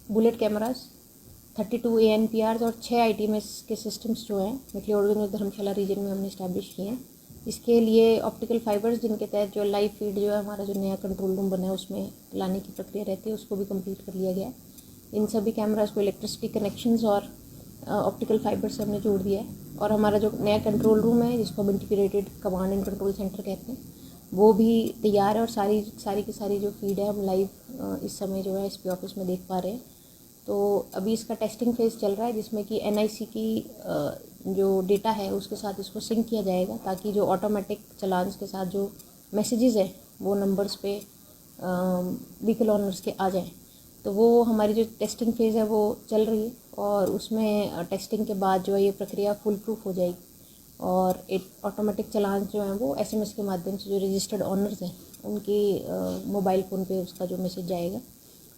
Bullet cameras, 32 ANPRs और 6 ITMS के systems जो हैं मैक्लोडगंज और धर्मशाला रीजन में हमने इस्टेब्लिश किए हैं। इसके लिए ऑप्टिकल फाइबर्स जिनके तहत जो लाइव फीड जो है हमारा जो नया कंट्रोल रूम बना है उसमें लाने की प्रक्रिया रहती है, उसको भी कंप्लीट कर लिया गया है। इन सभी कैमरास को इलेक्ट्रिसिटी कनेक्शंस और ऑप्टिकल फाइबर से हमने जोड़ दिया है। और हमारा जो नया कंट्रोल रूम है जिसको हम integrated command and control centre कहते हैं, वो भी तैयार है और सारी की सारी जो फीड है हम लाइव इस समय जो है एसपी ऑफिस में देख पा रहे हैं। तो अभी इसका टेस्टिंग फेज़ चल रहा है जिसमें कि NIC की जो डेटा है उसके साथ इसको सिंक किया जाएगा, ताकि जो ऑटोमेटिक चलान्स के साथ जो मैसेजेस है वो नंबर्स पे व्हीकल ऑनर्स के आ जाएं। तो वो हमारी जो टेस्टिंग फेज़ है वो चल रही है और उसमें टेस्टिंग के बाद जो है ये प्रक्रिया फुल प्रूफ हो जाएगी और एक ऑटोमेटिक चलान जो हैं वो SMS के माध्यम से जो रजिस्टर्ड ऑनर्स हैं उनकी मोबाइल फ़ोन पे उसका जो मैसेज जाएगा।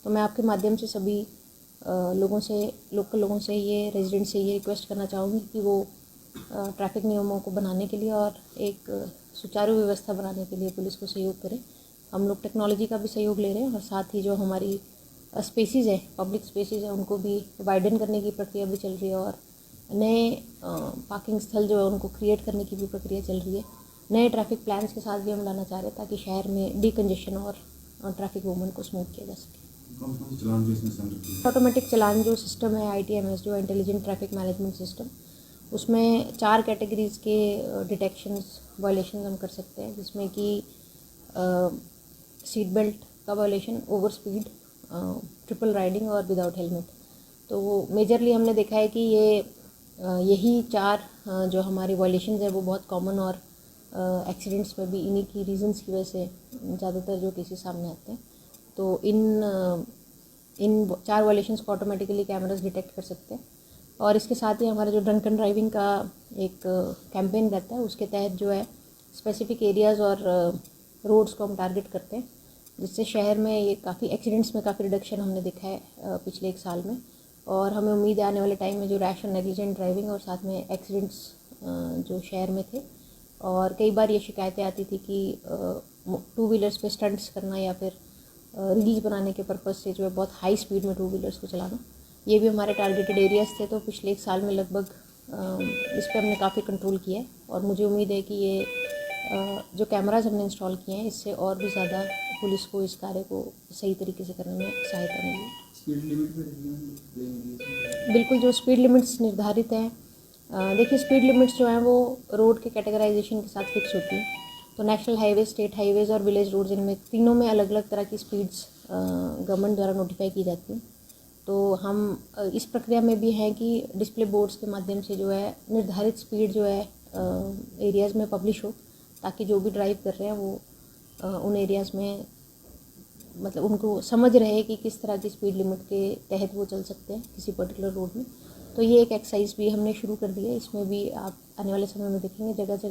तो मैं आपके माध्यम से सभी लोकल लोगों से ये रेजिडेंट से ये रिक्वेस्ट करना चाहूँगी कि वो ट्रैफिक नियमों को बनाने के लिए और एक सुचारू व्यवस्था बनाने के लिए पुलिस को सहयोग करें। हम लोग टेक्नोलॉजी का भी सहयोग ले रहे हैं और साथ ही जो हमारी स्पेसीज़ है, पब्लिक स्पेसीज़ है, उनको भी वाइडन करने की प्रक्रिया भी चल रही है और नए पार्किंग स्थल जो है उनको क्रिएट करने की भी प्रक्रिया चल रही है। नए ट्रैफिक प्लान्स के साथ भी हम लाना चाह रहे हैं ताकि शहर में डीकंजेशन और ट्रैफिक मूवमेंट को स्मूथ किया जा सके। ऑटोमेटिक चलान जो सिस्टम है ITMS जो इंटेलिजेंट ट्रैफिक मैनेजमेंट सिस्टम, उसमें 4 कैटेगरीज़ के डिटेक्शंस वायलेशन हम कर सकते हैं, जिसमें कि सीट बेल्ट का violation, over speed, triple riding और विदाउट हेलमेट। तो वो मेजरली हमने देखा है कि यही 4 जो हमारी वायलेशंस है वो बहुत कॉमन और एक्सीडेंट्स में भी इन्हीं की रीजंस की वजह से ज़्यादातर जो केसेस सामने आते हैं। तो इन 4 वायलेशंस को ऑटोमेटिकली कैमरास डिटेक्ट कर सकते हैं। और इसके साथ ही हमारा जो ड्रंकन ड्राइविंग का एक कैंपेन रहता है उसके तहत जो है स्पेसिफिक एरियाज़ और रोड्स को हम टारगेट करते हैं, जिससे शहर में ये काफ़ी एक्सीडेंट्स में काफ़ी रिडक्शन हमने देखा है पिछले 1 साल में। और हमें उम्मीद है आने वाले टाइम में जो रैश और नेग्लिजेंट ड्राइविंग और साथ में एक्सीडेंट्स जो शहर में थे, और कई बार ये शिकायतें आती थी कि 2 व्हीलर्स पे स्टंट्स करना या फिर रील्स बनाने के पर्पज़ से जो है बहुत हाई स्पीड में 2 व्हीलर्स को चलाना, ये भी हमारे टारगेटेड एरियाज़ थे। तो पिछले 1 साल में लगभग इस पर हमने काफ़ी कंट्रोल किया है और मुझे उम्मीद है कि ये जो कैमराज हमने इंस्टॉल किए हैं इससे और भी ज़्यादा पुलिस को इस कार्य को सही तरीके से करने में सहायता मिलेगी। स्पीड लिमिट भी बिल्कुल, जो स्पीड लिमिट्स निर्धारित हैं, देखिए स्पीड लिमिट्स जो हैं वो रोड के कैटेगराइजेशन के साथ फिक्स होती हैं। तो नेशनल हाईवे, स्टेट हाईवेज़ और विलेज रोड्स, इनमें तीनों में अलग अलग तरह की स्पीड्स गवर्नमेंट द्वारा नोटिफाई की जाती हैं। तो हम इस प्रक्रिया में भी हैं कि डिस्प्ले बोर्ड्स के माध्यम से जो है निर्धारित स्पीड जो है एरियाज़ में पब्लिश हो, ताकि जो भी ड्राइव कर रहे हैं वो उन एरियाज़ में मतलब उनको समझ रहे कि किस तरह की स्पीड लिमिट के तहत वो चल सकते हैं किसी पर्टिकुलर रोड में। तो ये एक एक्सरसाइज भी हमने शुरू कर दी है, इसमें भी आप आने वाले समय में देखेंगे जगह जगह